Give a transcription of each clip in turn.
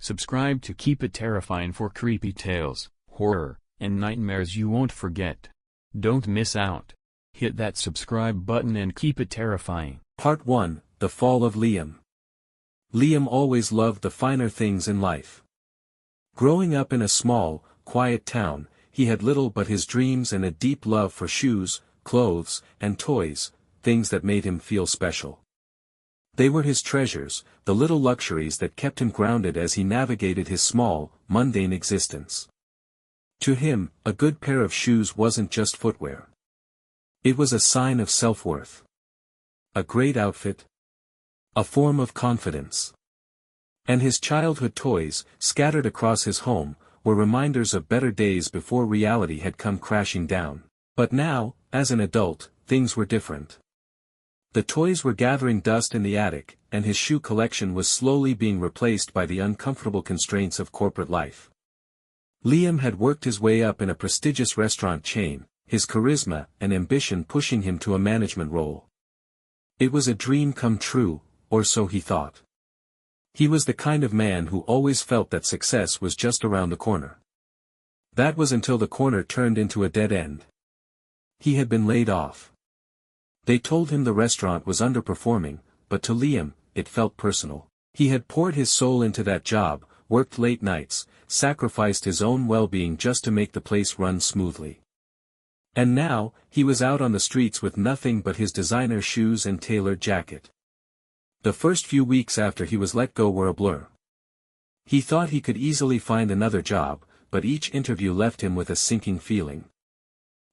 Subscribe to Keep It Terrifying for creepy tales, horror, and nightmares you won't forget. Don't miss out. Hit that subscribe button and keep it terrifying. Part 1, The Fall of Liam. Liam always loved the finer things in life. Growing up in a small, quiet town, he had little but his dreams and a deep love for shoes, clothes, and toys, things that made him feel special. They were his treasures, the little luxuries that kept him grounded as he navigated his small, mundane existence. To him, a good pair of shoes wasn't just footwear. It was a sign of self-worth. A great outfit. A form of confidence. And his childhood toys, scattered across his home, were reminders of better days before reality had come crashing down. But now, as an adult, things were different. The toys were gathering dust in the attic, and his shoe collection was slowly being replaced by the uncomfortable constraints of corporate life. Liam had worked his way up in a prestigious restaurant chain, his charisma and ambition pushing him to a management role. It was a dream come true, or so he thought. He was the kind of man who always felt that success was just around the corner. That was until the corner turned into a dead end. He had been laid off. They told him the restaurant was underperforming, but to Liam, it felt personal. He had poured his soul into that job, worked late nights, sacrificed his own well-being just to make the place run smoothly. And now, he was out on the streets with nothing but his designer shoes and tailored jacket. The first few weeks after he was let go were a blur. He thought he could easily find another job, but each interview left him with a sinking feeling.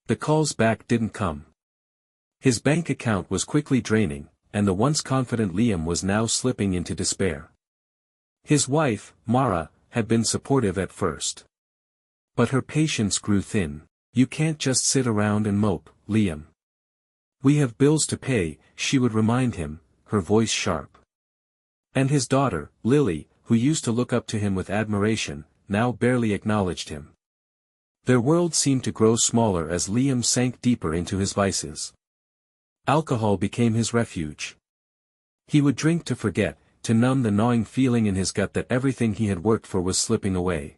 The calls back didn't come. His bank account was quickly draining, and the once confident Liam was now slipping into despair. His wife, Mara, had been supportive at first. But her patience grew thin. "You can't just sit around and mope, Liam. We have bills to pay," she would remind him, her voice sharp. And his daughter, Lily, who used to look up to him with admiration, now barely acknowledged him. Their world seemed to grow smaller as Liam sank deeper into his vices. Alcohol became his refuge. He would drink to forget, to numb the gnawing feeling in his gut that everything he had worked for was slipping away.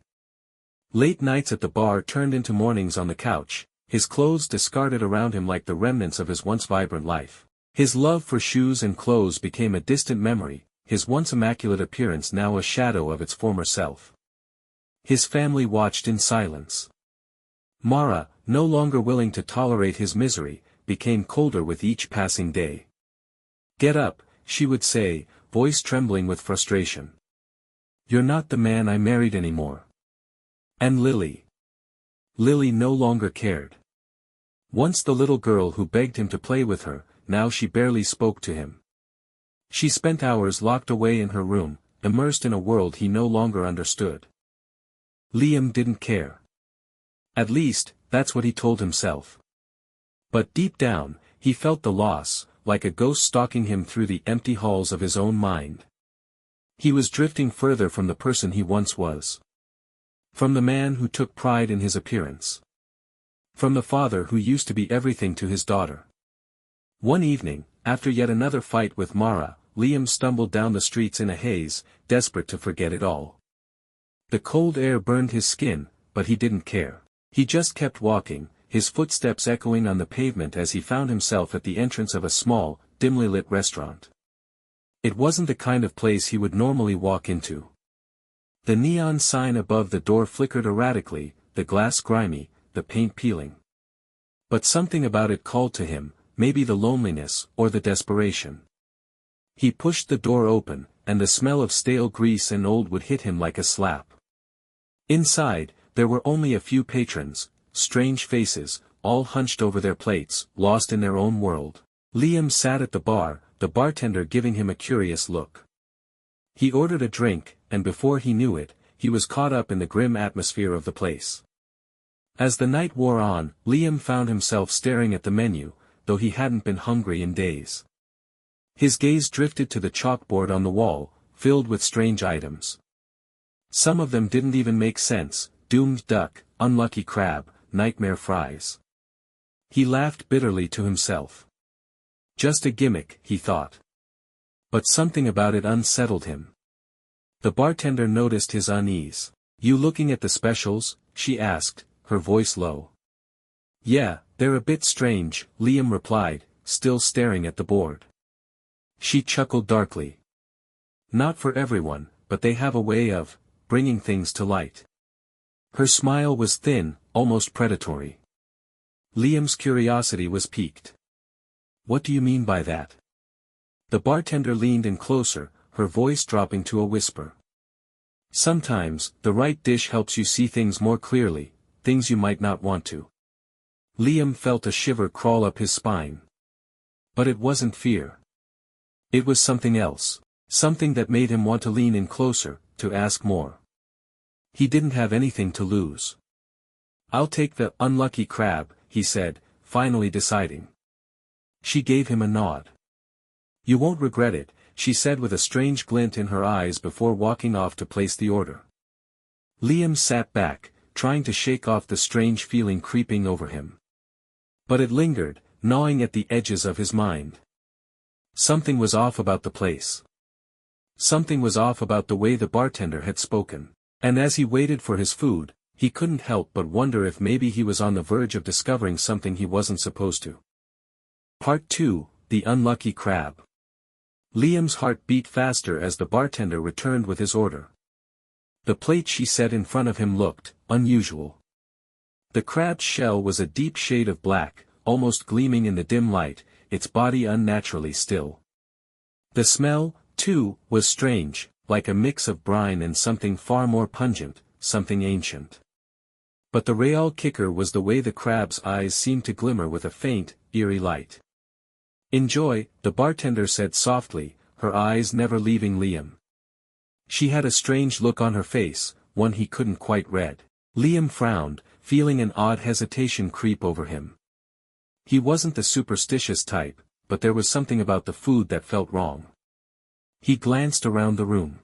Late nights at the bar turned into mornings on the couch, his clothes discarded around him like the remnants of his once vibrant life. His love for shoes and clothes became a distant memory, his once immaculate appearance now a shadow of its former self. His family watched in silence. Mara, no longer willing to tolerate his misery, became colder with each passing day. "Get up," she would say, voice trembling with frustration. "You're not the man I married anymore." And Lily. Lily no longer cared. Once the little girl who begged him to play with her, now she barely spoke to him. She spent hours locked away in her room, immersed in a world he no longer understood. Liam didn't care. At least, that's what he told himself. But deep down, he felt the loss, like a ghost stalking him through the empty halls of his own mind. He was drifting further from the person he once was. From the man who took pride in his appearance. From the father who used to be everything to his daughter. One evening, after yet another fight with Mara, Liam stumbled down the streets in a haze, desperate to forget it all. The cold air burned his skin, but he didn't care. He just kept walking, his footsteps echoing on the pavement as he found himself at the entrance of a small, dimly lit restaurant. It wasn't the kind of place he would normally walk into. The neon sign above the door flickered erratically, the glass grimy, the paint peeling. But something about it called to him, maybe the loneliness, or the desperation. He pushed the door open, and the smell of stale grease and old wood hit him like a slap. Inside, there were only a few patrons, strange faces, all hunched over their plates, lost in their own world. Liam sat at the bar, the bartender giving him a curious look. He ordered a drink, and before he knew it, he was caught up in the grim atmosphere of the place. As the night wore on, Liam found himself staring at the menu, though he hadn't been hungry in days. His gaze drifted to the chalkboard on the wall, filled with strange items. Some of them didn't even make sense: doomed duck, unlucky crab, nightmare fries. He laughed bitterly to himself. Just a gimmick, he thought. But something about it unsettled him. The bartender noticed his unease. "You looking at the specials?" she asked, her voice low. "Yeah, they're a bit strange," Liam replied, still staring at the board. She chuckled darkly. "Not for everyone, but they have a way of bringing things to light." Her smile was thin, almost predatory. Liam's curiosity was piqued. "What do you mean by that?" The bartender leaned in closer, her voice dropping to a whisper. "Sometimes, the right dish helps you see things more clearly, things you might not want to." Liam felt a shiver crawl up his spine. But it wasn't fear. It was something else, something that made him want to lean in closer, to ask more. He didn't have anything to lose. "I'll take the unlucky crab," he said, finally deciding. She gave him a nod. "You won't regret it," she said with a strange glint in her eyes before walking off to place the order. Liam sat back, trying to shake off the strange feeling creeping over him. But it lingered, gnawing at the edges of his mind. Something was off about the place. Something was off about the way the bartender had spoken. And as he waited for his food, he couldn't help but wonder if maybe he was on the verge of discovering something he wasn't supposed to. Part 2, The Unlucky Crab. Liam's heart beat faster as the bartender returned with his order. The plate she set in front of him looked unusual. The crab's shell was a deep shade of black, almost gleaming in the dim light, its body unnaturally still. The smell, too, was strange, like a mix of brine and something far more pungent, something ancient. But the real kicker was the way the crab's eyes seemed to glimmer with a faint, eerie light. "Enjoy," the bartender said softly, her eyes never leaving Liam. She had a strange look on her face, one he couldn't quite read. Liam frowned, feeling an odd hesitation creep over him. He wasn't the superstitious type, but there was something about the food that felt wrong. He glanced around the room.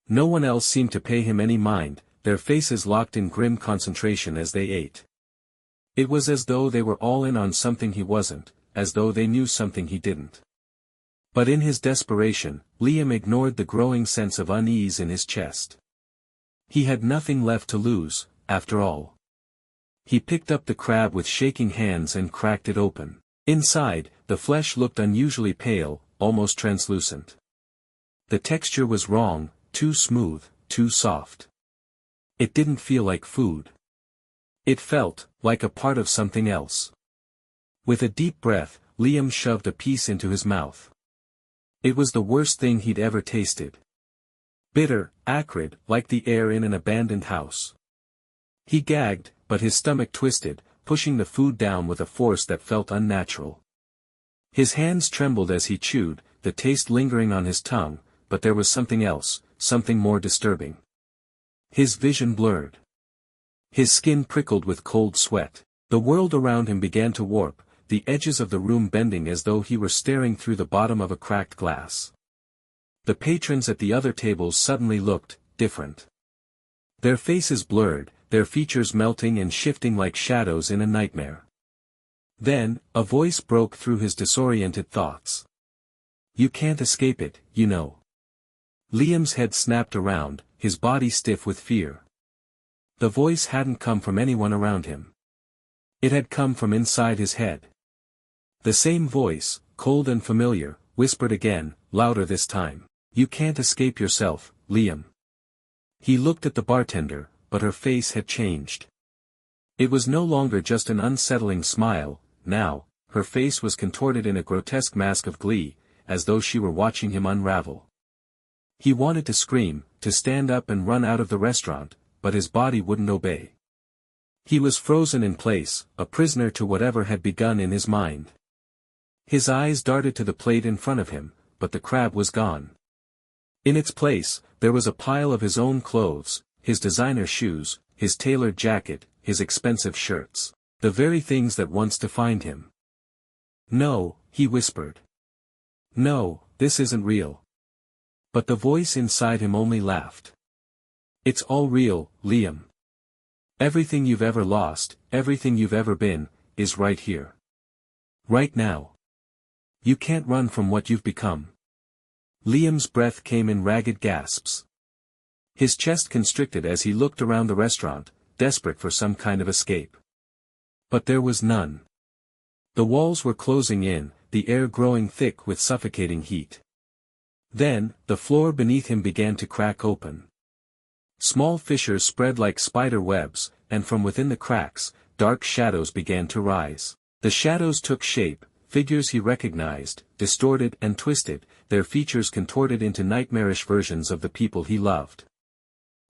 No one else seemed to pay him any mind, their faces locked in grim concentration as they ate. It was as though they were all in on something he wasn't, as though they knew something he didn't. But in his desperation, Liam ignored the growing sense of unease in his chest. He had nothing left to lose, after all. He picked up the crab with shaking hands and cracked it open. Inside, the flesh looked unusually pale, almost translucent. The texture was wrong, too smooth, too soft. It didn't feel like food. It felt like a part of something else. With a deep breath, Liam shoved a piece into his mouth. It was the worst thing he'd ever tasted. Bitter, acrid, like the air in an abandoned house. He gagged, but his stomach twisted, pushing the food down with a force that felt unnatural. His hands trembled as he chewed, the taste lingering on his tongue, but there was something else, something more disturbing. His vision blurred. His skin prickled with cold sweat. The world around him began to warp, the edges of the room bending as though he were staring through the bottom of a cracked glass. The patrons at the other tables suddenly looked different. Their faces blurred, their features melting and shifting like shadows in a nightmare. Then, a voice broke through his disoriented thoughts. "You can't escape it, you know." Liam's head snapped around, his body stiff with fear. The voice hadn't come from anyone around him. It had come from inside his head. The same voice, cold and familiar, whispered again, louder this time. "You can't escape yourself, Liam." He looked at the bartender, but her face had changed. It was no longer just an unsettling smile, now, her face was contorted in a grotesque mask of glee, as though she were watching him unravel. He wanted to scream, to stand up and run out of the restaurant, but his body wouldn't obey. He was frozen in place, a prisoner to whatever had begun in his mind. His eyes darted to the plate in front of him, but the crab was gone. In its place, there was a pile of his own clothes, his designer shoes, his tailored jacket, his expensive shirts, the very things that once defined him. "No," he whispered. "No, this isn't real." But the voice inside him only laughed. "It's all real, Liam. Everything you've ever lost, everything you've ever been, is right here. Right now. You can't run from what you've become." Liam's breath came in ragged gasps. His chest constricted as he looked around the restaurant, desperate for some kind of escape. But there was none. The walls were closing in, the air growing thick with suffocating heat. Then, the floor beneath him began to crack open. Small fissures spread like spider webs, and from within the cracks, dark shadows began to rise. The shadows took shape, figures he recognized, distorted and twisted, their features contorted into nightmarish versions of the people he loved.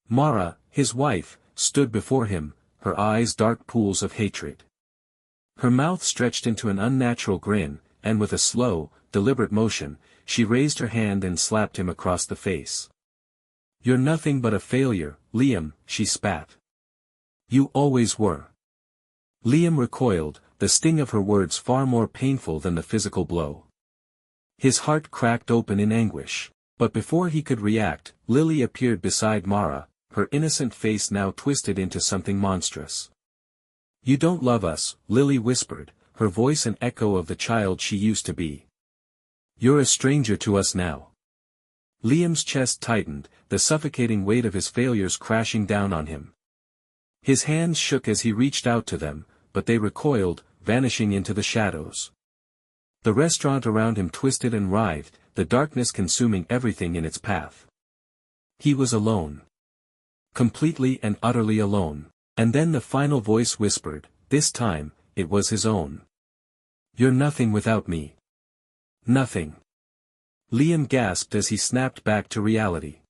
Mara, his wife, stood before him, her eyes dark pools of hatred. Her mouth stretched into an unnatural grin, and with a slow, deliberate motion, she raised her hand and slapped him across the face. "You're nothing but a failure, Liam," she spat. "You always were." Liam recoiled, the sting of her words far more painful than the physical blow. His heart cracked open in anguish. But before he could react, Lily appeared beside Mara, her innocent face now twisted into something monstrous. "You don't love us," Lily whispered, her voice an echo of the child she used to be. "You're a stranger to us now." Liam's chest tightened, the suffocating weight of his failures crashing down on him. His hands shook as he reached out to them, but they recoiled, vanishing into the shadows. The restaurant around him twisted and writhed, the darkness consuming everything in its path. He was alone. Completely and utterly alone. And then the final voice whispered, this time, it was his own. "You're nothing without me." Nothing. Liam gasped as he snapped back to reality.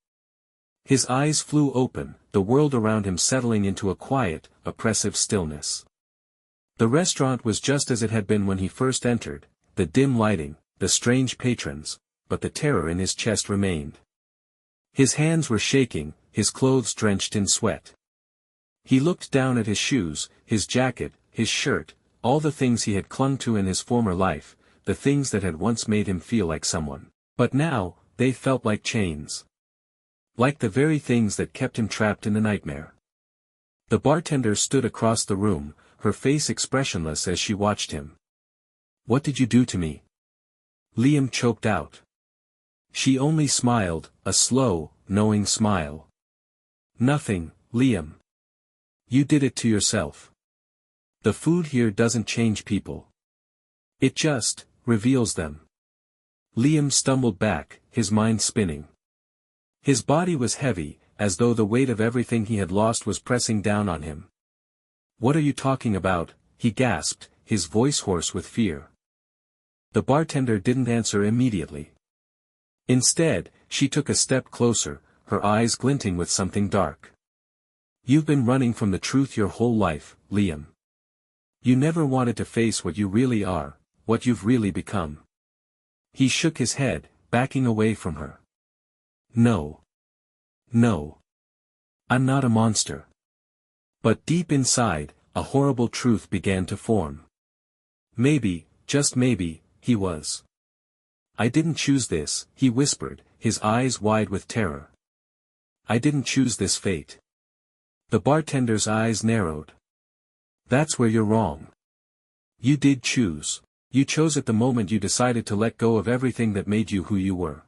His eyes flew open, the world around him settling into a quiet, oppressive stillness. The restaurant was just as it had been when he first entered, the dim lighting, the strange patrons, but the terror in his chest remained. His hands were shaking, his clothes drenched in sweat. He looked down at his shoes, his jacket, his shirt, all the things he had clung to in his former life, the things that had once made him feel like someone. But now, they felt like chains. Like the very things that kept him trapped in the nightmare. The bartender stood across the room, her face expressionless as she watched him. "What did you do to me?" Liam choked out. She only smiled, a slow, knowing smile. "Nothing, Liam. You did it to yourself. The food here doesn't change people. It just reveals them." Liam stumbled back, his mind spinning. His body was heavy, as though the weight of everything he had lost was pressing down on him. "What are you talking about?" he gasped, his voice hoarse with fear. The bartender didn't answer immediately. Instead, she took a step closer, her eyes glinting with something dark. "You've been running from the truth your whole life, Liam. You never wanted to face what you really are, what you've really become." He shook his head, backing away from her. "No. No. I'm not a monster." But deep inside, a horrible truth began to form. Maybe, just maybe, he was. "I didn't choose this," he whispered, his eyes wide with terror. "I didn't choose this fate." The bartender's eyes narrowed. "That's where you're wrong. You did choose. You chose at the moment you decided to let go of everything that made you who you were."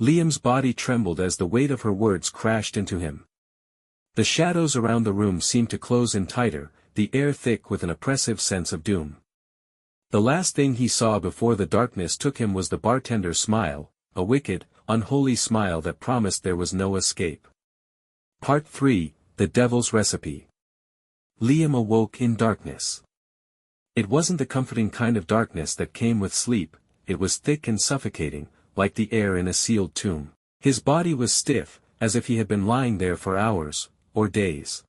Liam's body trembled as the weight of her words crashed into him. The shadows around the room seemed to close in tighter, the air thick with an oppressive sense of doom. The last thing he saw before the darkness took him was the bartender's smile, a wicked, unholy smile that promised there was no escape. Part 3, The Devil's Recipe. Liam awoke in darkness. It wasn't the comforting kind of darkness that came with sleep, it was thick and suffocating, like the air in a sealed tomb. His body was stiff, as if he had been lying there for hours, or days.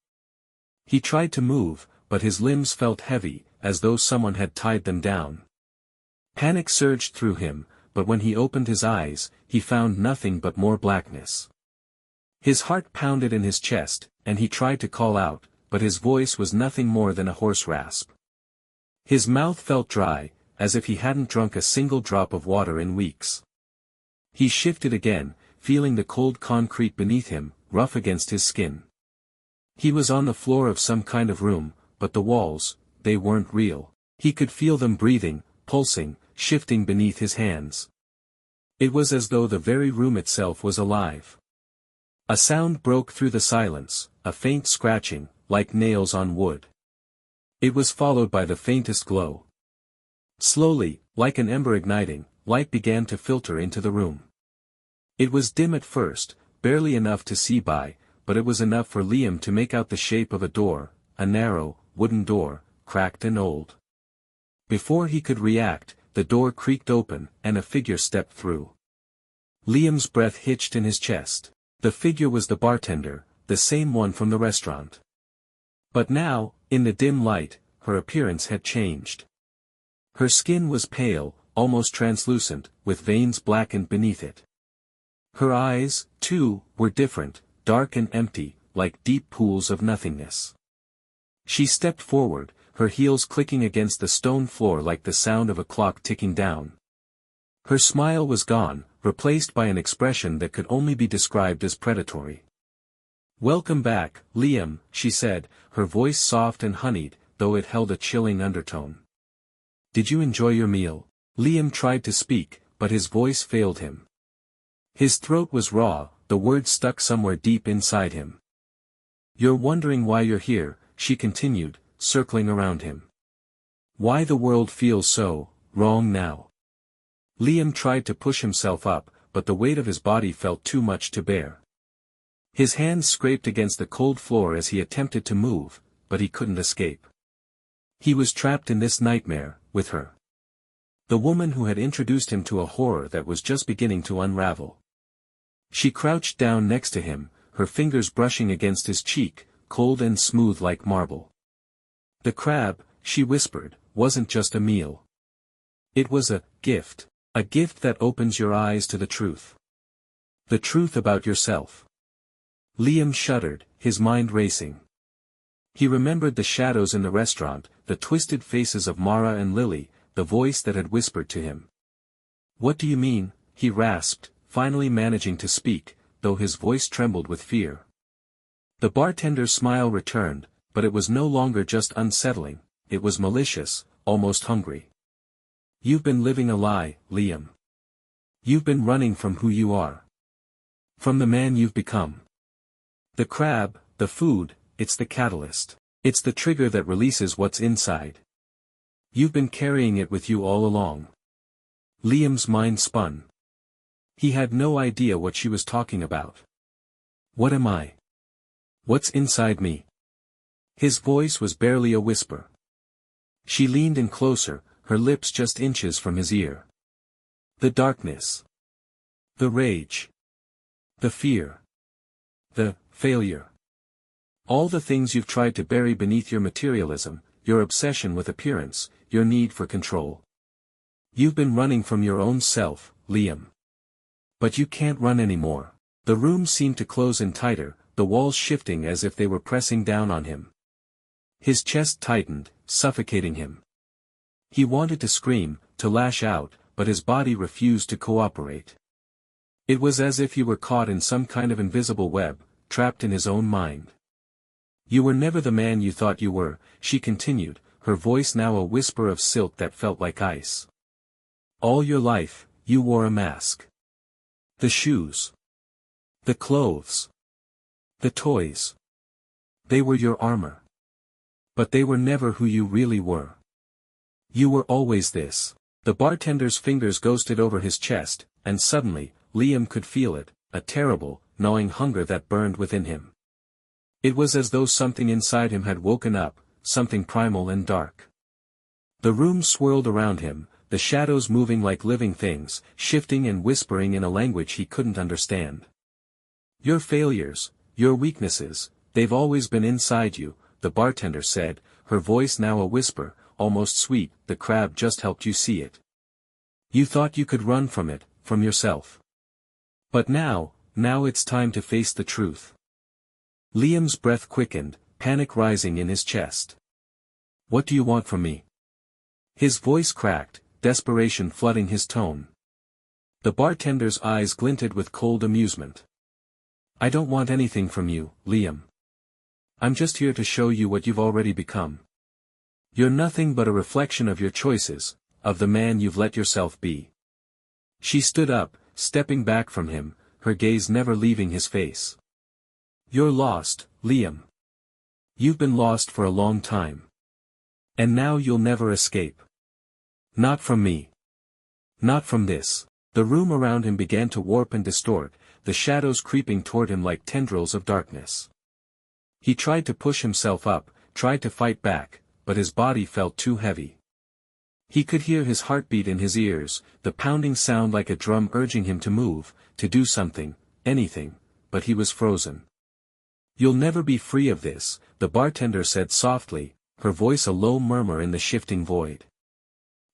He tried to move, but his limbs felt heavy, as though someone had tied them down. Panic surged through him, but when he opened his eyes, he found nothing but more blackness. His heart pounded in his chest, and he tried to call out, but his voice was nothing more than a hoarse rasp. His mouth felt dry, as if he hadn't drunk a single drop of water in weeks. He shifted again, feeling the cold concrete beneath him, rough against his skin. He was on the floor of some kind of room, but the walls, they weren't real. He could feel them breathing, pulsing, shifting beneath his hands. It was as though the very room itself was alive. A sound broke through the silence, a faint scratching, like nails on wood. It was followed by the faintest glow. Slowly, like an ember igniting, light began to filter into the room. It was dim at first, barely enough to see by, but it was enough for Liam to make out the shape of a door, a narrow, wooden door, cracked and old. Before he could react, the door creaked open, and a figure stepped through. Liam's breath hitched in his chest. The figure was the bartender, the same one from the restaurant. But now, in the dim light, her appearance had changed. Her skin was pale, almost translucent, with veins blackened beneath it. Her eyes, too, were different, dark and empty, like deep pools of nothingness. She stepped forward, her heels clicking against the stone floor like the sound of a clock ticking down. Her smile was gone, replaced by an expression that could only be described as predatory. "Welcome back, Liam," she said, her voice soft and honeyed, though it held a chilling undertone. "Did you enjoy your meal?" Liam tried to speak, but his voice failed him. His throat was raw, the words stuck somewhere deep inside him. "You're wondering why you're here," she continued, circling around him. "Why the world feels so wrong now." Liam tried to push himself up, but the weight of his body felt too much to bear. His hands scraped against the cold floor as he attempted to move, but he couldn't escape. He was trapped in this nightmare, with her. The woman who had introduced him to a horror that was just beginning to unravel. She crouched down next to him, her fingers brushing against his cheek, cold and smooth like marble. The crab, she whispered, wasn't just a meal. It was a gift that opens your eyes to the truth. The truth about yourself. Liam shuddered, his mind racing. He remembered the shadows in the restaurant, the twisted faces of Mara and Lily, the voice that had whispered to him. "What do you mean?" he rasped, finally managing to speak, though his voice trembled with fear. The bartender's smile returned, but it was no longer just unsettling, it was malicious, almost hungry. "You've been living a lie, Liam. You've been running from who you are. From the man you've become. The crab, the food, it's the catalyst. It's the trigger that releases what's inside. You've been carrying it with you all along." Liam's mind spun. He had no idea what she was talking about. "What am I? What's inside me?" His voice was barely a whisper. She leaned in closer, her lips just inches from his ear. "The darkness. The rage. The fear. The failure. All the things you've tried to bury beneath your materialism, your obsession with appearance, your need for control. You've been running from your own self, Liam. But you can't run anymore." The room seemed to close in tighter, the walls shifting as if they were pressing down on him. His chest tightened, suffocating him. He wanted to scream, to lash out, but his body refused to cooperate. It was as if he were caught in some kind of invisible web, trapped in his own mind. "You were never the man you thought you were," she continued, her voice now a whisper of silk that felt like ice. "All your life, you wore a mask. The shoes. The clothes. The toys. They were your armor. But they were never who you really were. You were always this." The bartender's fingers ghosted over his chest, and suddenly, Liam could feel it, a terrible, gnawing hunger that burned within him. It was as though something inside him had woken up, something primal and dark. The room swirled around him, the shadows moving like living things, shifting and whispering in a language he couldn't understand. "Your failures, your weaknesses, they've always been inside you," the bartender said, her voice now a whisper, almost sweet. "The crab just helped you see it. You thought you could run from it, from yourself. But now it's time to face the truth." Liam's breath quickened, panic rising in his chest. "What do you want from me?" His voice cracked, desperation flooding his tone. The bartender's eyes glinted with cold amusement. "I don't want anything from you, Liam. I'm just here to show you what you've already become. You're nothing but a reflection of your choices, of the man you've let yourself be." She stood up, stepping back from him, her gaze never leaving his face. You're lost, Liam. You've been lost for a long time. And now you'll never escape. Not from me. Not from this. The room around him began to warp and distort, the shadows creeping toward him like tendrils of darkness. He tried to push himself up, tried to fight back, but his body felt too heavy. He could hear his heartbeat in his ears, the pounding sound like a drum urging him to move, to do something, anything, but he was frozen. You'll never be free of this, the bartender said softly, her voice a low murmur in the shifting void.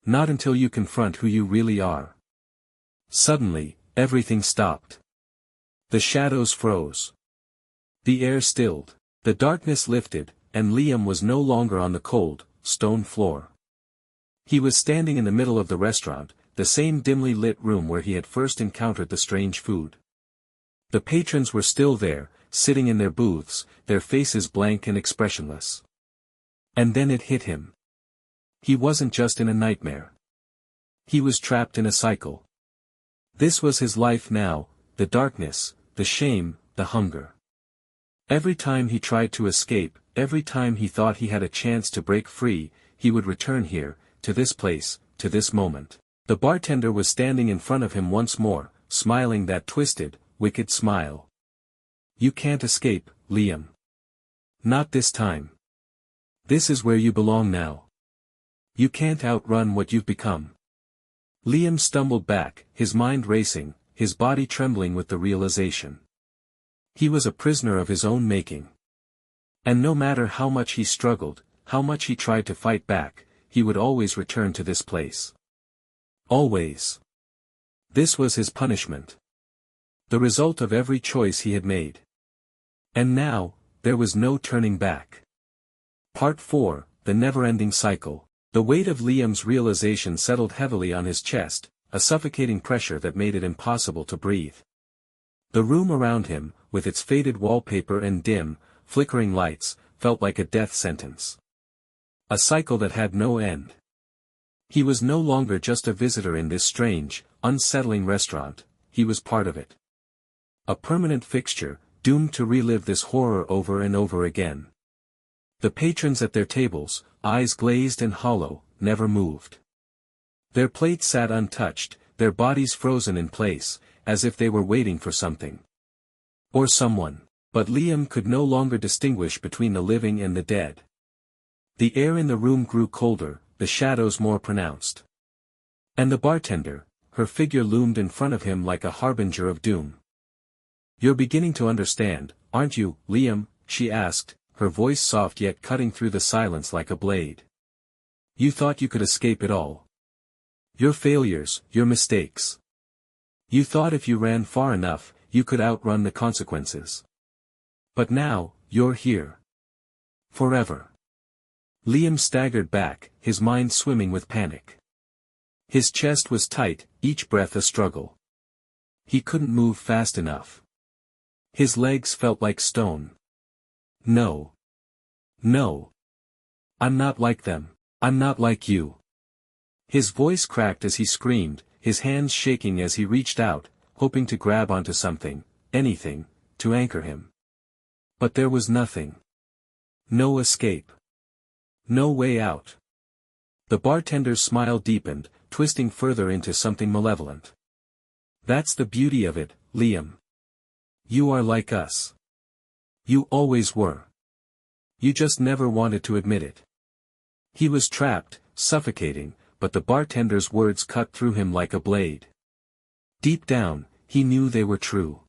Not until you confront who you really are. Suddenly, everything stopped. The shadows froze. The air stilled. The darkness lifted, and Liam was no longer on the cold, stone floor. He was standing in the middle of the restaurant, the same dimly lit room where he had first encountered the strange food. The patrons were still there, sitting in their booths, their faces blank and expressionless. And then it hit him. He wasn't just in a nightmare. He was trapped in a cycle. This was his life now, the darkness, the shame, the hunger. Every time he tried to escape, every time he thought he had a chance to break free, he would return here, to this place, to this moment. The bartender was standing in front of him once more, smiling that twisted, wicked smile. You can't escape, Liam. Not this time. This is where you belong now. You can't outrun what you've become. Liam stumbled back, his mind racing, his body trembling with the realization. He was a prisoner of his own making. And no matter how much he struggled, how much he tried to fight back, he would always return to this place. Always. This was his punishment. The result of every choice he had made. And now, there was no turning back. Part 4, The Never-Ending Cycle. The weight of Liam's realization settled heavily on his chest, a suffocating pressure that made it impossible to breathe. The room around him, with its faded wallpaper and dim, flickering lights, felt like a death sentence. A cycle that had no end. He was no longer just a visitor in this strange, unsettling restaurant, he was part of it. A permanent fixture, doomed to relive this horror over and over again. The patrons at their tables, eyes glazed and hollow, never moved. Their plates sat untouched, their bodies frozen in place, as if they were waiting for something. Or someone. But Liam could no longer distinguish between the living and the dead. The air in the room grew colder, the shadows more pronounced. And the bartender, her figure loomed in front of him like a harbinger of doom. You're beginning to understand, aren't you, Liam? She asked, her voice soft yet cutting through the silence like a blade. You thought you could escape it all. Your failures, your mistakes. You thought if you ran far enough, you could outrun the consequences. But now, you're here. Forever. Liam staggered back, his mind swimming with panic. His chest was tight, each breath a struggle. He couldn't move fast enough. His legs felt like stone. No. No. I'm not like them. I'm not like you. His voice cracked as he screamed, his hands shaking as he reached out, hoping to grab onto something, anything, to anchor him. But there was nothing. No escape. No way out. The bartender's smile deepened, twisting further into something malevolent. That's the beauty of it, Liam. You are like us. You always were. You just never wanted to admit it. He was trapped, suffocating, but the bartender's words cut through him like a blade. Deep down, he knew they were true.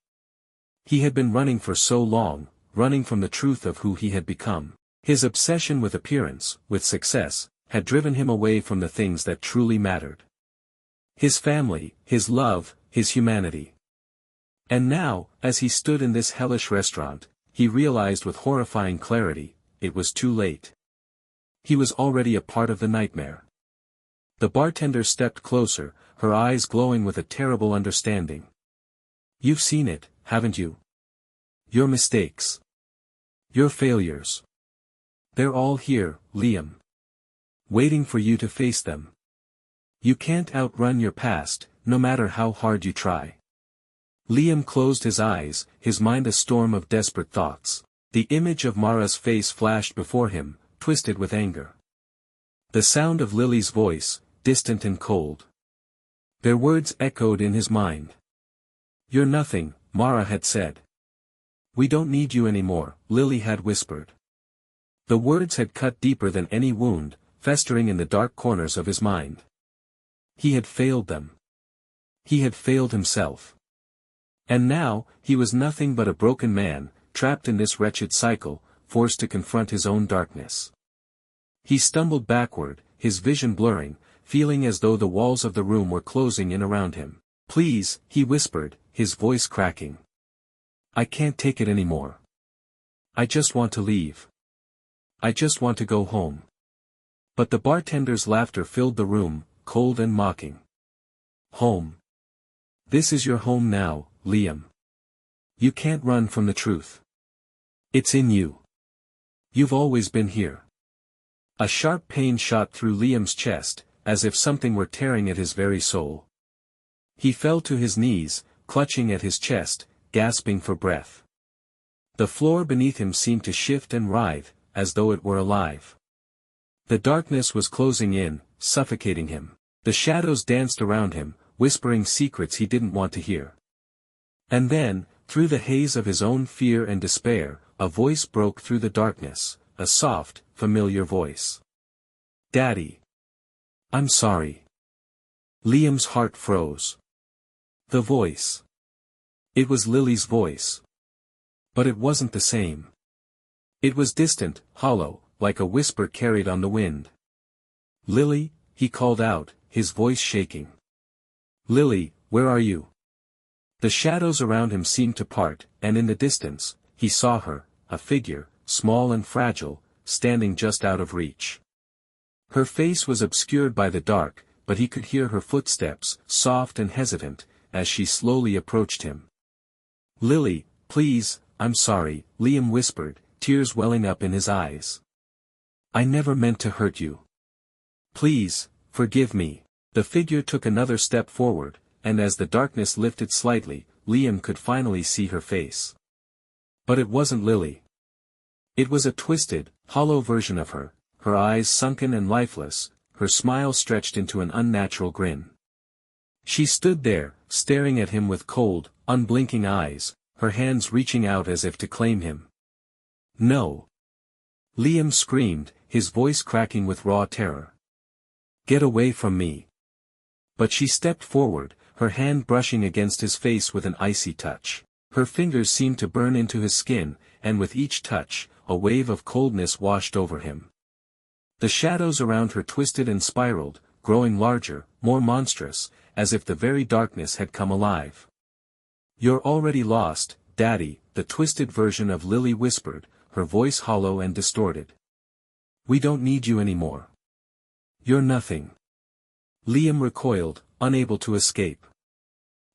He had been running for so long, running from the truth of who he had become. His obsession with appearance, with success, had driven him away from the things that truly mattered. His family, his love, his humanity. And now, as he stood in this hellish restaurant, he realized with horrifying clarity, it was too late. He was already a part of the nightmare. The bartender stepped closer, her eyes glowing with a terrible understanding. You've seen it, haven't you? Your mistakes. Your failures. They're all here, Liam. Waiting for you to face them. You can't outrun your past, no matter how hard you try. Liam closed his eyes, his mind a storm of desperate thoughts. The image of Mara's face flashed before him, twisted with anger. The sound of Lily's voice, distant and cold. Their words echoed in his mind. "You're nothing," Mara had said. "We don't need you anymore," Lily had whispered. The words had cut deeper than any wound, festering in the dark corners of his mind. He had failed them. He had failed himself. And now, he was nothing but a broken man, trapped in this wretched cycle, forced to confront his own darkness. He stumbled backward, his vision blurring, feeling as though the walls of the room were closing in around him. "Please," he whispered, his voice cracking. "I can't take it anymore. I just want to leave. I just want to go home." But the bartender's laughter filled the room, cold and mocking. "Home. This is your home now, Liam. You can't run from the truth. It's in you. You've always been here." A sharp pain shot through Liam's chest, as if something were tearing at his very soul. He fell to his knees, clutching at his chest, gasping for breath. The floor beneath him seemed to shift and writhe, as though it were alive. The darkness was closing in, suffocating him. The shadows danced around him, whispering secrets he didn't want to hear. And then, through the haze of his own fear and despair, a voice broke through the darkness, a soft, familiar voice. "Daddy. I'm sorry." Liam's heart froze. The voice. It was Lily's voice. But it wasn't the same. It was distant, hollow, like a whisper carried on the wind. "Lily," he called out, his voice shaking. "Lily, where are you?" The shadows around him seemed to part, and in the distance, he saw her, a figure, small and fragile, standing just out of reach. Her face was obscured by the dark, but he could hear her footsteps, soft and hesitant, as she slowly approached him. "Lily, please, I'm sorry," Liam whispered, tears welling up in his eyes. "I never meant to hurt you. Please, forgive me." The figure took another step forward, and as the darkness lifted slightly, Liam could finally see her face. But it wasn't Lily. It was a twisted, hollow version of her, her eyes sunken and lifeless, her smile stretched into an unnatural grin. She stood there, staring at him with cold, unblinking eyes, her hands reaching out as if to claim him. "No!" Liam screamed, his voice cracking with raw terror. "Get away from me!" But she stepped forward, her hand brushing against his face with an icy touch. Her fingers seemed to burn into his skin, and with each touch, a wave of coldness washed over him. The shadows around her twisted and spiraled, growing larger, more monstrous, as if the very darkness had come alive. "You're already lost, Daddy," the twisted version of Lily whispered, her voice hollow and distorted. "We don't need you anymore. You're nothing." Liam recoiled, unable to escape.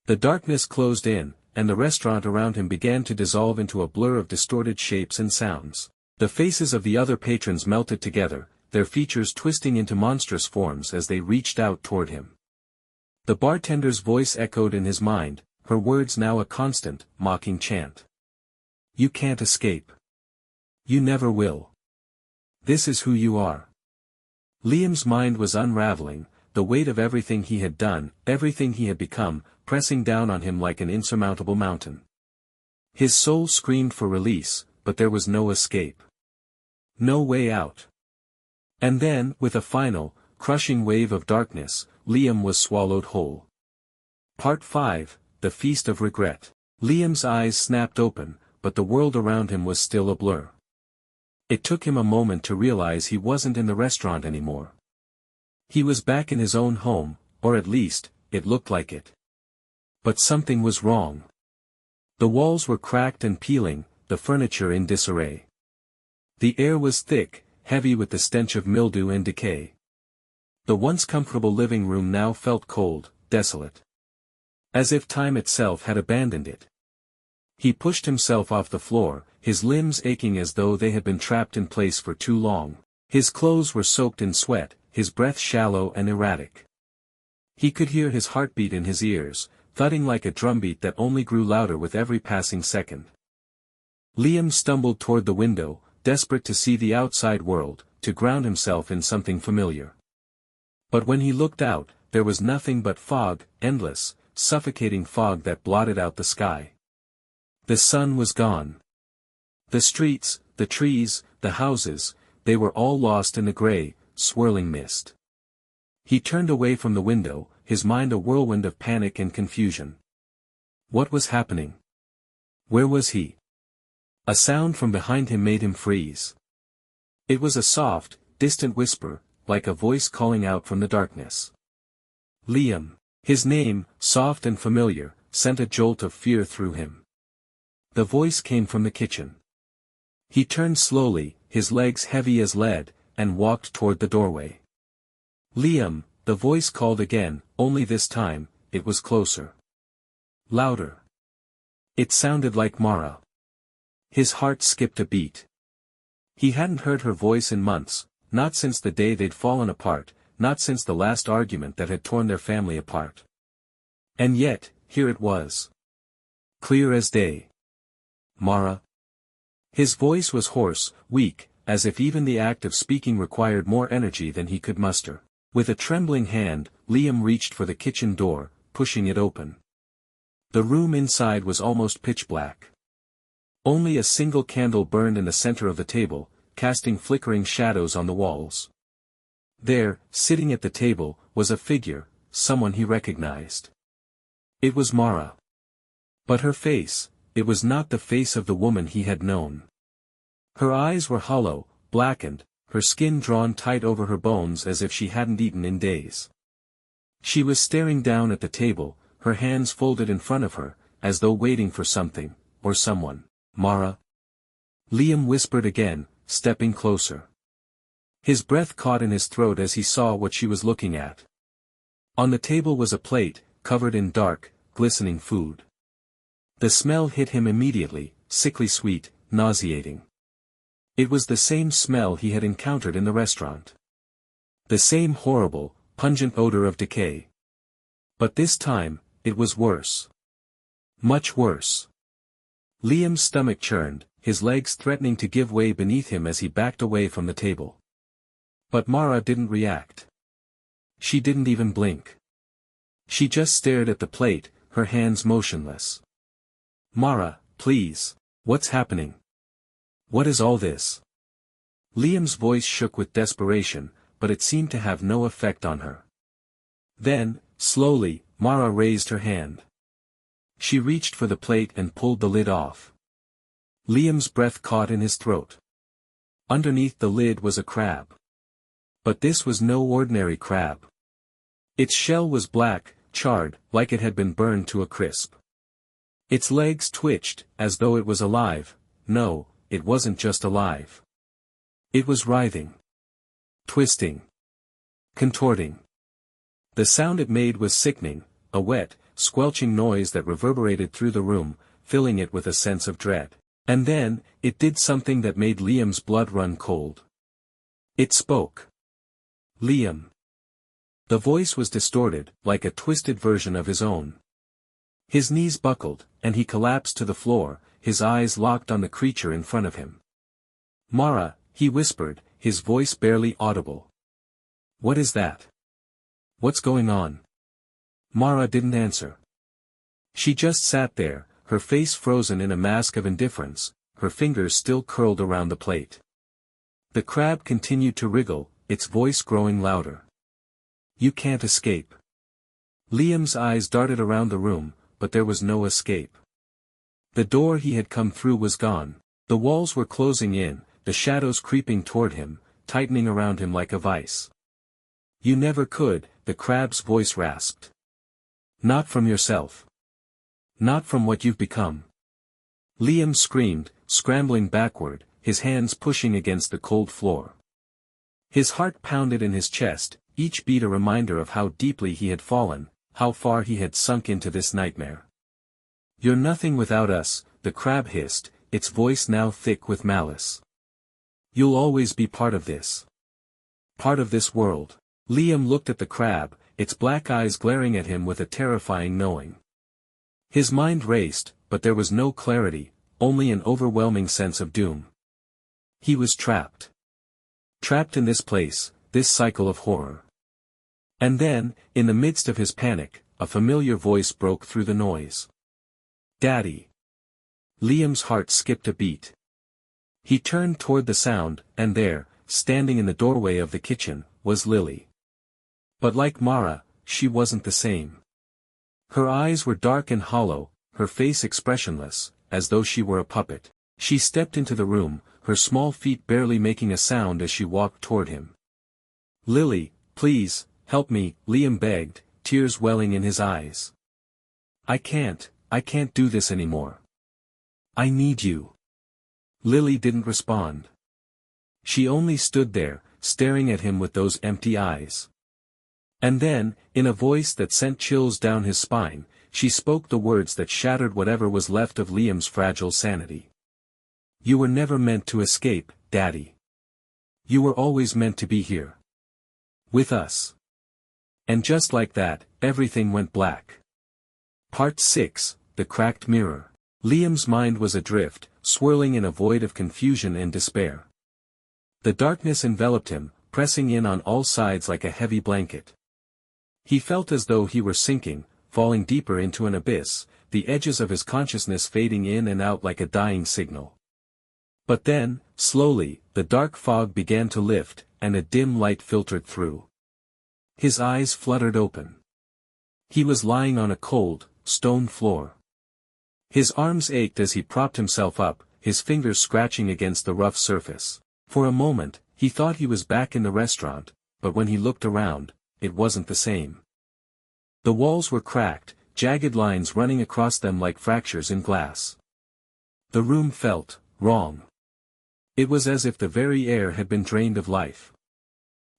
The darkness closed in, and the restaurant around him began to dissolve into a blur of distorted shapes and sounds. The faces of the other patrons melted together, their features twisting into monstrous forms as they reached out toward him. The bartender's voice echoed in his mind, her words now a constant, mocking chant. "You can't escape. You never will. This is who you are." Liam's mind was unraveling, the weight of everything he had done, everything he had become, pressing down on him like an insurmountable mountain. His soul screamed for release, but there was no escape. No way out. And then, with a final, crushing wave of darkness, Liam was swallowed whole. Part 5, The Feast of Regret. Liam's eyes snapped open, but the world around him was still a blur. It took him a moment to realize he wasn't in the restaurant anymore. He was back in his own home, or at least, it looked like it. But something was wrong. The walls were cracked and peeling, the furniture in disarray. The air was thick, heavy with the stench of mildew and decay. The once comfortable living room now felt cold, desolate. As if time itself had abandoned it. He pushed himself off the floor, his limbs aching as though they had been trapped in place for too long. His clothes were soaked in sweat, his breath shallow and erratic. He could hear his heartbeat in his ears, thudding like a drumbeat that only grew louder with every passing second. Liam stumbled toward the window, desperate to see the outside world, to ground himself in something familiar. But when he looked out, there was nothing but fog, endless, suffocating fog that blotted out the sky. The sun was gone. The streets, the trees, the houses, they were all lost in the gray, swirling mist. He turned away from the window, his mind a whirlwind of panic and confusion. What was happening? Where was he? A sound from behind him made him freeze. It was a soft, distant whisper, like a voice calling out from the darkness. Liam. His name, soft and familiar, sent a jolt of fear through him. The voice came from the kitchen. He turned slowly, his legs heavy as lead, and walked toward the doorway. Liam, the voice called again, only this time, it was closer. Louder. It sounded like Mara. His heart skipped a beat. He hadn't heard her voice in months, not since the day they'd fallen apart, not since the last argument that had torn their family apart. And yet, here it was. Clear as day. Mara. His voice was hoarse, weak, as if even the act of speaking required more energy than he could muster. With a trembling hand, Liam reached for the kitchen door, pushing it open. The room inside was almost pitch black. Only a single candle burned in the center of the table, casting flickering shadows on the walls. There, sitting at the table, was a figure, someone he recognized. It was Mara. But her face, it was not the face of the woman he had known. Her eyes were hollow, blackened, her skin drawn tight over her bones as if she hadn't eaten in days. She was staring down at the table, her hands folded in front of her, as though waiting for something, or someone. Mara. Liam whispered again, stepping closer. His breath caught in his throat as he saw what she was looking at. On the table was a plate, covered in dark, glistening food. The smell hit him immediately, sickly sweet, nauseating. It was the same smell he had encountered in the restaurant. The same horrible, pungent odor of decay. But this time, it was worse. Much worse. Liam's stomach churned, his legs threatening to give way beneath him as he backed away from the table. But Mara didn't react. She didn't even blink. She just stared at the plate, her hands motionless. Mara, please, what's happening? What is all this? Liam's voice shook with desperation, but it seemed to have no effect on her. Then, slowly, Mara raised her hand. She reached for the plate and pulled the lid off. Liam's breath caught in his throat. Underneath the lid was a crab. But this was no ordinary crab. Its shell was black, charred, like it had been burned to a crisp. Its legs twitched, as though it was alive. No, it wasn't just alive. It was writhing. Twisting. Contorting. The sound it made was sickening, a wet, squelching noise that reverberated through the room, filling it with a sense of dread. And then, it did something that made Liam's blood run cold. It spoke. Liam. The voice was distorted, like a twisted version of his own. His knees buckled, and he collapsed to the floor, his eyes locked on the creature in front of him. Mara, he whispered, his voice barely audible. What is that? What's going on? Mara didn't answer. She just sat there, her face frozen in a mask of indifference, her fingers still curled around the plate. The crab continued to wriggle, its voice growing louder. You can't escape. Liam's eyes darted around the room, but there was no escape. The door he had come through was gone, the walls were closing in, the shadows creeping toward him, tightening around him like a vice. You never could, the crab's voice rasped. Not from yourself. Not from what you've become. Liam screamed, scrambling backward, his hands pushing against the cold floor. His heart pounded in his chest, each beat a reminder of how deeply he had fallen, how far he had sunk into this nightmare. You're nothing without us, the crab hissed, its voice now thick with malice. You'll always be part of this. Part of this world. Liam looked at the crab, its black eyes glaring at him with a terrifying knowing. His mind raced, but there was no clarity, only an overwhelming sense of doom. He was trapped. Trapped in this place, this cycle of horror. And then, in the midst of his panic, a familiar voice broke through the noise. "Daddy." Liam's heart skipped a beat. He turned toward the sound, and there, standing in the doorway of the kitchen, was Lily. But like Mara, she wasn't the same. Her eyes were dark and hollow, her face expressionless, as though she were a puppet. She stepped into the room, her small feet barely making a sound as she walked toward him. "Lily, please, help me," Liam begged, tears welling in his eyes. I can't do this anymore. I need you." Lily didn't respond. She only stood there, staring at him with those empty eyes. And then, in a voice that sent chills down his spine, she spoke the words that shattered whatever was left of Liam's fragile sanity. "You were never meant to escape, Daddy. You were always meant to be here. With us." And just like that, everything went black. Part 6, The Cracked Mirror. Liam's mind was adrift, swirling in a void of confusion and despair. The darkness enveloped him, pressing in on all sides like a heavy blanket. He felt as though he were sinking, falling deeper into an abyss, the edges of his consciousness fading in and out like a dying signal. But then, slowly, the dark fog began to lift, and a dim light filtered through. His eyes fluttered open. He was lying on a cold, stone floor. His arms ached as he propped himself up, his fingers scratching against the rough surface. For a moment, he thought he was back in the restaurant, but when he looked around, it wasn't the same. The walls were cracked, jagged lines running across them like fractures in glass. The room felt wrong. It was as if the very air had been drained of life.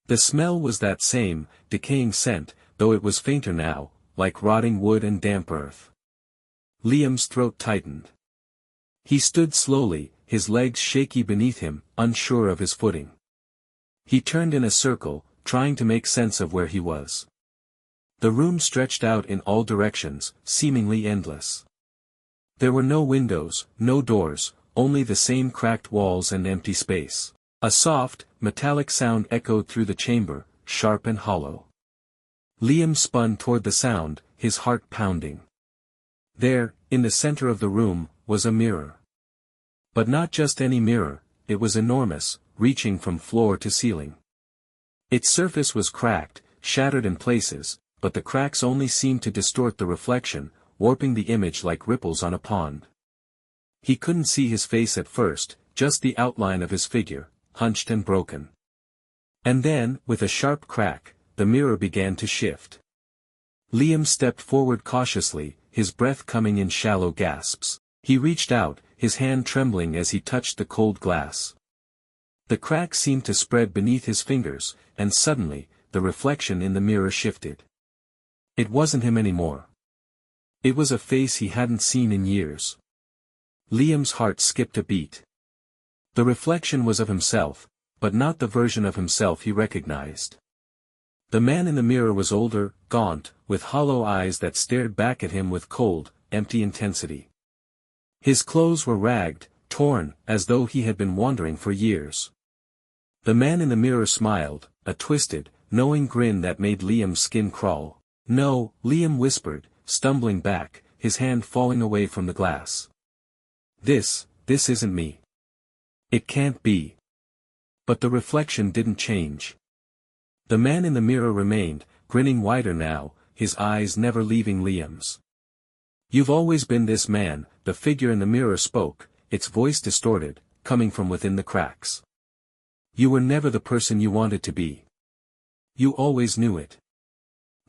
The smell was that same, decaying scent, though it was fainter now, like rotting wood and damp earth. Liam's throat tightened. He stood slowly, his legs shaky beneath him, unsure of his footing. He turned in a circle, trying to make sense of where he was. The room stretched out in all directions, seemingly endless. There were no windows, no doors, only the same cracked walls and empty space. A soft, metallic sound echoed through the chamber, sharp and hollow. Liam spun toward the sound, his heart pounding. There, in the center of the room, was a mirror. But not just any mirror, it was enormous, reaching from floor to ceiling. Its surface was cracked, shattered in places, but the cracks only seemed to distort the reflection, warping the image like ripples on a pond. He couldn't see his face at first, just the outline of his figure, hunched and broken. And then, with a sharp crack, the mirror began to shift. Liam stepped forward cautiously, his breath coming in shallow gasps. He reached out, his hand trembling as he touched the cold glass. The crack seemed to spread beneath his fingers, and suddenly, the reflection in the mirror shifted. It wasn't him anymore. It was a face he hadn't seen in years. Liam's heart skipped a beat. The reflection was of himself, but not the version of himself he recognized. The man in the mirror was older, gaunt, with hollow eyes that stared back at him with cold, empty intensity. His clothes were ragged, torn, as though he had been wandering for years. The man in the mirror smiled, a twisted, knowing grin that made Liam's skin crawl. "No," Liam whispered, stumbling back, his hand falling away from the glass. This isn't me. It can't be." But the reflection didn't change. The man in the mirror remained, grinning wider now, his eyes never leaving Liam's. "You've always been this man," the figure in the mirror spoke, its voice distorted, coming from within the cracks. "You were never the person you wanted to be. You always knew it."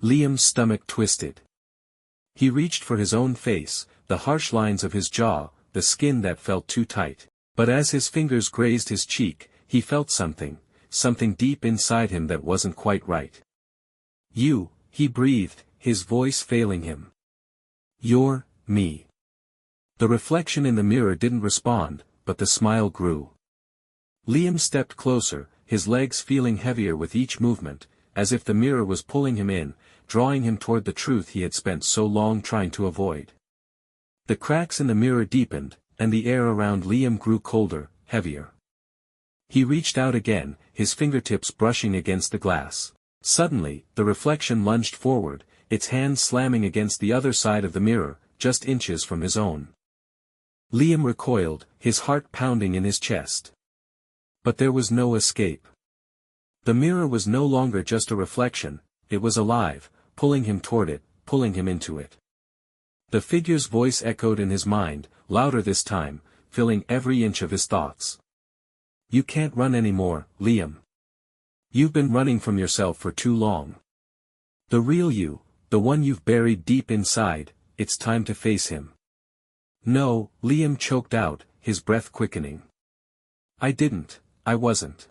Liam's stomach twisted. He reached for his own face, the harsh lines of his jaw, the skin that felt too tight. But as his fingers grazed his cheek, he felt something deep inside him that wasn't quite right. "You," he breathed, his voice failing him. "You're me." The reflection in the mirror didn't respond, but the smile grew. Liam stepped closer, his legs feeling heavier with each movement, as if the mirror was pulling him in, drawing him toward the truth he had spent so long trying to avoid. The cracks in the mirror deepened, and the air around Liam grew colder, heavier. He reached out again, his fingertips brushing against the glass. Suddenly, the reflection lunged forward, its hand slamming against the other side of the mirror, just inches from his own. Liam recoiled, his heart pounding in his chest. But there was no escape. The mirror was no longer just a reflection, it was alive, pulling him toward it, pulling him into it. The figure's voice echoed in his mind, louder this time, filling every inch of his thoughts. You can't run anymore, Liam. You've been running from yourself for too long. The real you, the one you've buried deep inside, it's time to face him. No, Liam choked out, his breath quickening. I wasn't.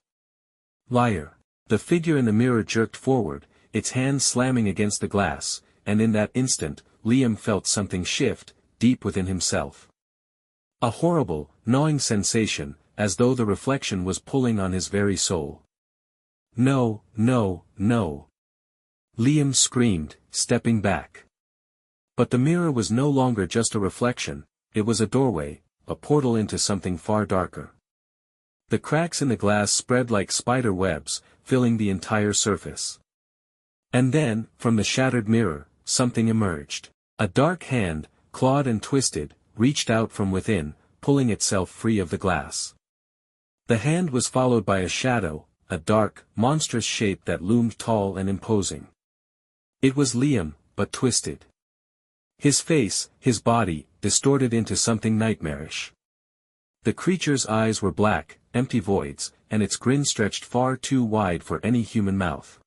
Liar. The figure in the mirror jerked forward, its hand slamming against the glass, and in that instant, Liam felt something shift, deep within himself. A horrible, gnawing sensation, as though the reflection was pulling on his very soul. No, no, no. Liam screamed, stepping back. But the mirror was no longer just a reflection, it was a doorway, a portal into something far darker. The cracks in the glass spread like spider webs, filling the entire surface. And then, from the shattered mirror, something emerged. A dark hand, clawed and twisted, reached out from within, pulling itself free of the glass. The hand was followed by a shadow, a dark, monstrous shape that loomed tall and imposing. It was Liam, but twisted. His face, his body, distorted into something nightmarish. The creature's eyes were black, empty voids, and its grin stretched far too wide for any human mouth.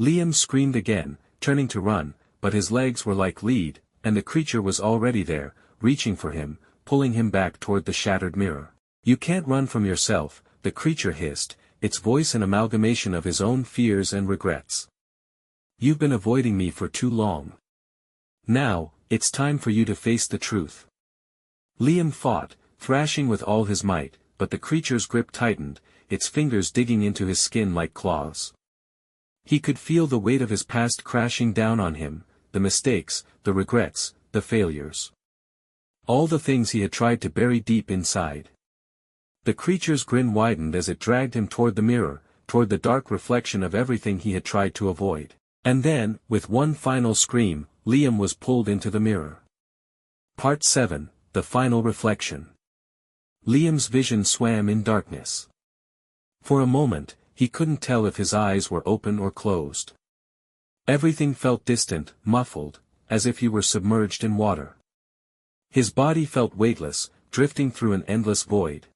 Liam screamed again, turning to run, but his legs were like lead, and the creature was already there, reaching for him, pulling him back toward the shattered mirror. You can't run from yourself, the creature hissed, its voice an amalgamation of his own fears and regrets. You've been avoiding me for too long. Now, it's time for you to face the truth. Liam fought, thrashing with all his might, but the creature's grip tightened, its fingers digging into his skin like claws. He could feel the weight of his past crashing down on him, the mistakes, the regrets, the failures. All the things he had tried to bury deep inside. The creature's grin widened as it dragged him toward the mirror, toward the dark reflection of everything he had tried to avoid. And then, with one final scream, Liam was pulled into the mirror. Part 7, The Final Reflection. Liam's vision swam in darkness. For a moment, he couldn't tell if his eyes were open or closed. Everything felt distant, muffled, as if he were submerged in water. His body felt weightless, drifting through an endless void.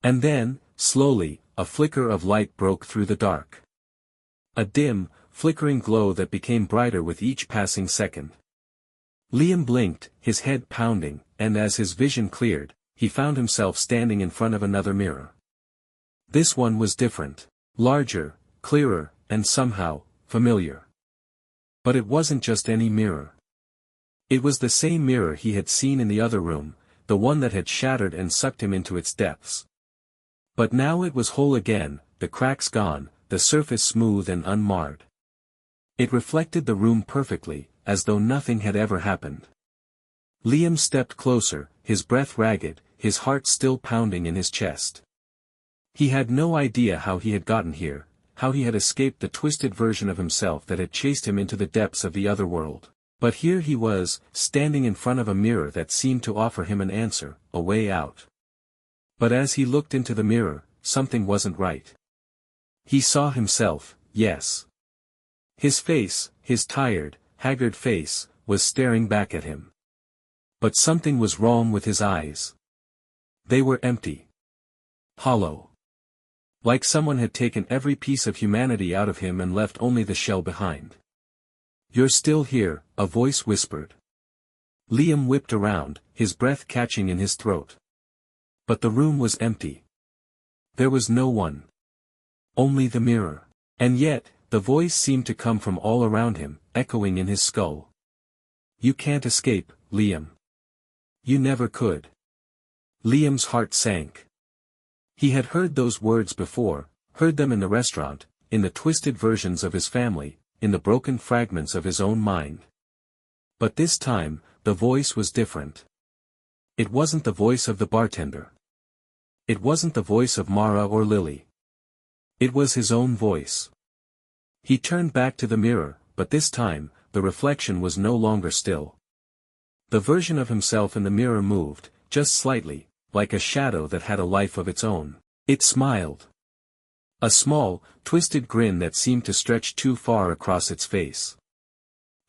And then, slowly, a flicker of light broke through the dark. A dim, flickering glow that became brighter with each passing second. Liam blinked, his head pounding, and as his vision cleared, he found himself standing in front of another mirror. This one was different. Larger, clearer, and somehow, familiar. But it wasn't just any mirror. It was the same mirror he had seen in the other room, the one that had shattered and sucked him into its depths. But now it was whole again, the cracks gone, the surface smooth and unmarred. It reflected the room perfectly, as though nothing had ever happened. Liam stepped closer, his breath ragged, his heart still pounding in his chest. He had no idea how he had gotten here, how he had escaped the twisted version of himself that had chased him into the depths of the other world. But here he was, standing in front of a mirror that seemed to offer him an answer, a way out. But as he looked into the mirror, something wasn't right. He saw himself, yes. His face, his tired, haggard face, was staring back at him. But something was wrong with his eyes. They were empty. Hollow. Like someone had taken every piece of humanity out of him and left only the shell behind. You're still here, a voice whispered. Liam whipped around, his breath catching in his throat. But the room was empty. There was no one. Only the mirror. And yet, the voice seemed to come from all around him, echoing in his skull. You can't escape, Liam. You never could. Liam's heart sank. He had heard those words before, heard them in the restaurant, in the twisted versions of his family, in the broken fragments of his own mind. But this time, the voice was different. It wasn't the voice of the bartender. It wasn't the voice of Mara or Lily. It was his own voice. He turned back to the mirror, but this time, the reflection was no longer still. The version of himself in the mirror moved, just slightly, like a shadow that had a life of its own. It smiled. A small, twisted grin that seemed to stretch too far across its face.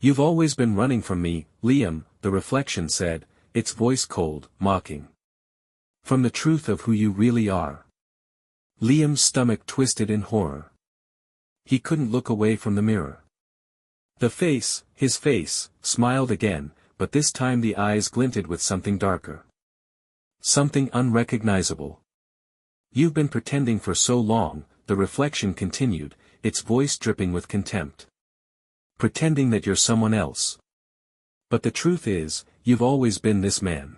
"You've always been running from me, Liam," the reflection said, its voice cold, mocking. "From the truth of who you really are." Liam's stomach twisted in horror. He couldn't look away from the mirror. The face, his face, smiled again, but this time the eyes glinted with something darker. Something unrecognizable. "You've been pretending for so long," the reflection continued, its voice dripping with contempt. "Pretending that you're someone else. But the truth is, you've always been this man.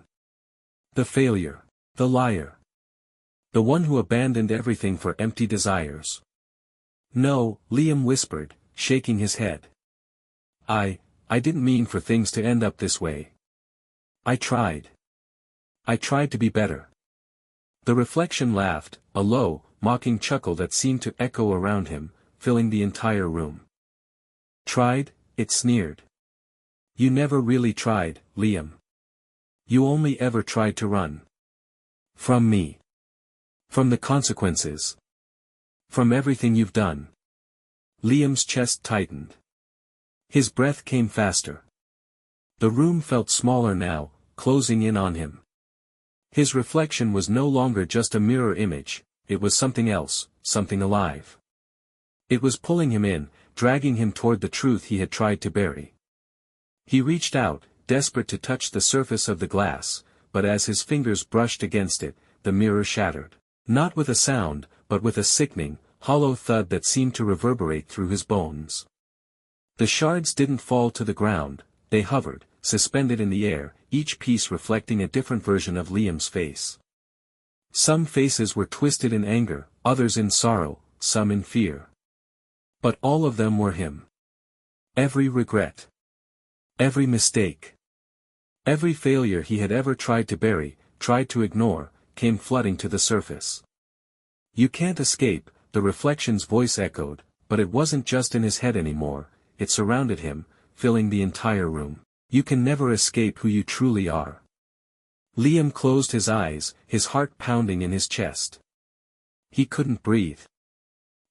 The failure. The liar. The one who abandoned everything for empty desires." "No," Liam whispered, shaking his head. I didn't mean for things to end up this way. I tried. I tried to be better." The reflection laughed, a low, mocking chuckle that seemed to echo around him, filling the entire room. "Tried?" it sneered. "You never really tried, Liam. You only ever tried to run. From me. From the consequences. From everything you've done." Liam's chest tightened. His breath came faster. The room felt smaller now, closing in on him. His reflection was no longer just a mirror image, it was something else, something alive. It was pulling him in, dragging him toward the truth he had tried to bury. He reached out, desperate to touch the surface of the glass, but as his fingers brushed against it, the mirror shattered. Not with a sound, but with a sickening, hollow thud that seemed to reverberate through his bones. The shards didn't fall to the ground, they hovered, suspended in the air, each piece reflecting a different version of Liam's face. Some faces were twisted in anger, others in sorrow, some in fear. But all of them were him. Every regret. Every mistake. Every failure he had ever tried to bury, tried to ignore, came flooding to the surface. "You can't escape," the reflection's voice echoed, but it wasn't just in his head anymore, it surrounded him, filling the entire room. "You can never escape who you truly are." Liam closed his eyes, his heart pounding in his chest. He couldn't breathe.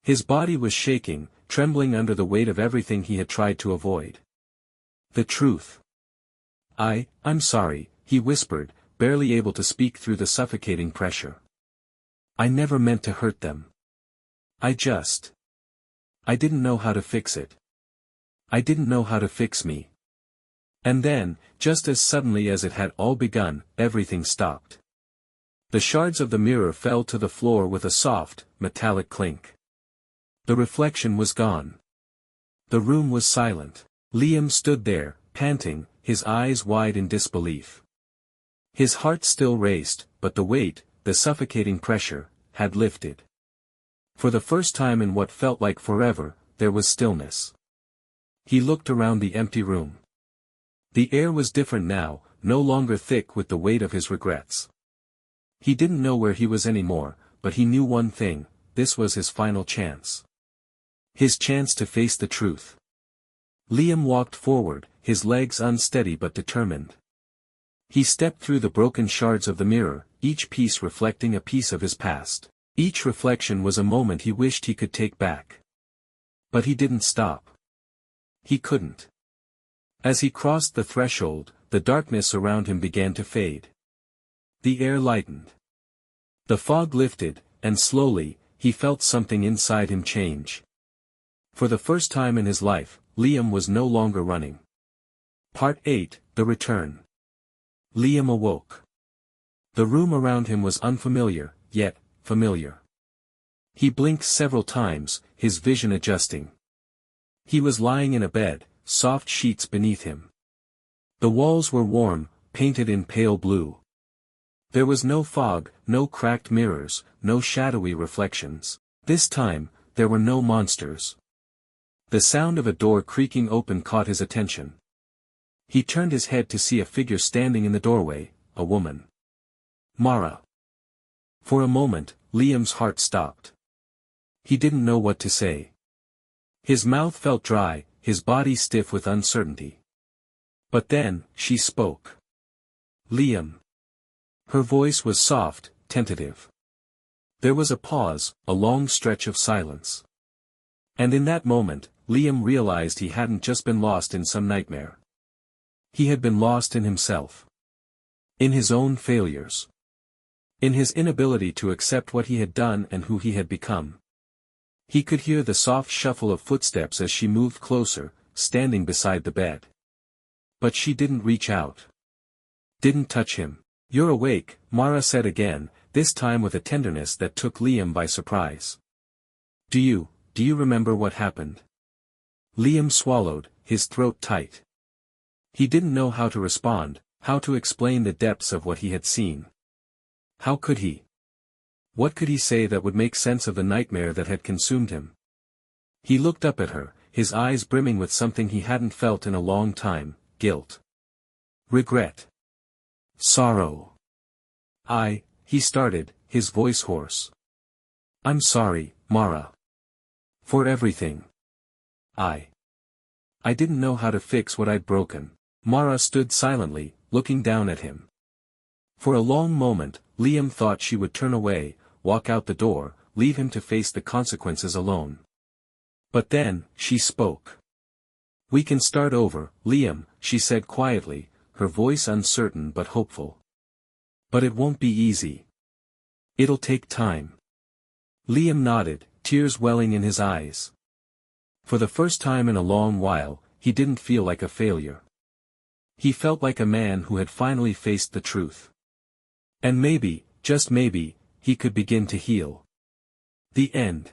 His body was shaking, trembling under the weight of everything he had tried to avoid. The truth. I'm sorry," he whispered, barely able to speak through the suffocating pressure. "I never meant to hurt them. I didn't know how to fix it. I didn't know how to fix me." And then, just as suddenly as it had all begun, everything stopped. The shards of the mirror fell to the floor with a soft, metallic clink. The reflection was gone. The room was silent. Liam stood there, panting, his eyes wide in disbelief. His heart still raced, but the weight, the suffocating pressure, had lifted. For the first time in what felt like forever, there was stillness. He looked around the empty room. The air was different now, no longer thick with the weight of his regrets. He didn't know where he was anymore, but he knew one thing, this was his final chance. His chance to face the truth. Liam walked forward, his legs unsteady but determined. He stepped through the broken shards of the mirror, each piece reflecting a piece of his past. Each reflection was a moment he wished he could take back. But he didn't stop. He couldn't. As he crossed the threshold, the darkness around him began to fade. The air lightened. The fog lifted, and slowly, he felt something inside him change. For the first time in his life, Liam was no longer running. Part 8, The Return. Liam awoke. The room around him was unfamiliar, yet, familiar. He blinked several times, his vision adjusting. He was lying in a bed, soft sheets beneath him. The walls were warm, painted in pale blue. There was no fog, no cracked mirrors, no shadowy reflections. This time, there were no monsters. The sound of a door creaking open caught his attention. He turned his head to see a figure standing in the doorway, a woman. Mara. For a moment, Liam's heart stopped. He didn't know what to say. His mouth felt dry, his body stiff with uncertainty. But then, she spoke. Liam. Her voice was soft, tentative. There was a pause, a long stretch of silence. And in that moment, Liam realized he hadn't just been lost in some nightmare. He had been lost in himself. In his own failures. In his inability to accept what he had done and who he had become. He could hear the soft shuffle of footsteps as she moved closer, standing beside the bed. But she didn't reach out. Didn't touch him. "You're awake," Mara said again, this time with a tenderness that took Liam by surprise. Do you remember what happened?" Liam swallowed, his throat tight. He didn't know how to respond, how to explain the depths of what he had seen. How could he? What could he say that would make sense of the nightmare that had consumed him? He looked up at her, his eyes brimming with something he hadn't felt in a long time, guilt. Regret. Sorrow. He started, his voice hoarse. "I'm sorry, Mara. For everything. I didn't know how to fix what I'd broken." Mara stood silently, looking down at him. For a long moment, Liam thought she would turn away, walk out the door, leave him to face the consequences alone. But then, she spoke. "We can start over, Liam," she said quietly, her voice uncertain but hopeful. "But it won't be easy. It'll take time." Liam nodded, tears welling in his eyes. For the first time in a long while, he didn't feel like a failure. He felt like a man who had finally faced the truth. And maybe, just maybe, he could begin to heal. The end.